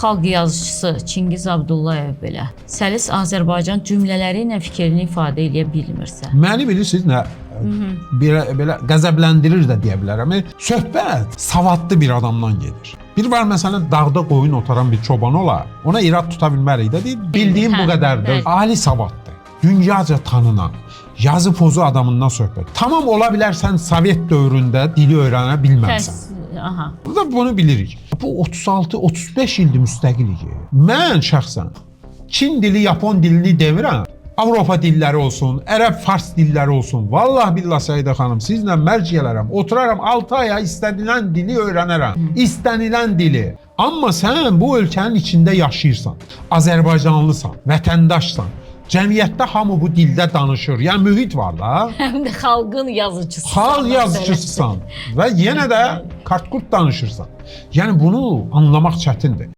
xalq yazıçısı Çingiz Abdullayev belə səlis Azərbaycan cümlələri ilə fikrini ifadə edə bilmirsə. Məni bilirsiniz nə? Belə qəzəbləndirir də deyə bilərəm. Söhbət savadlı bir adamdan gedir. Bir var məsələn dağda qoyun otaran bir çoban olar. Ona irad tuta bilmərik də deyir. Bildiyim bu qədərdir. Ali savadlı, dünyaca tanınan, yazı pozu adamından söhbət. Tamam ola bilər sən Sovet dövründə dili öyrənə bilməmsən. Aha. Burada bunu bilirik. Bu 36-35 ildir müstəqillik. Mən şəxsən Çin dili, Yapon dilini demirəm. Avropa dilləri olsun, Ərəb, Fars dilləri olsun. Vallahi billah Səidə xanım, sizlə mərc gələrəm, oturaram 6 aya istənilən dili öyrənərəm. İstənilən dili. Amma sən bu ölkənin içində yaşayırsan, Azərbaycanlısan, vətəndaşsan. Cəmiyyətdə hamı bu dildə danışır. Yəni mühit var da. Həm də xalqın yazıcısı. Xalq yazıcısısan və yenə də kartkurt danışırsan. Yəni bunu anlamaq çətindir.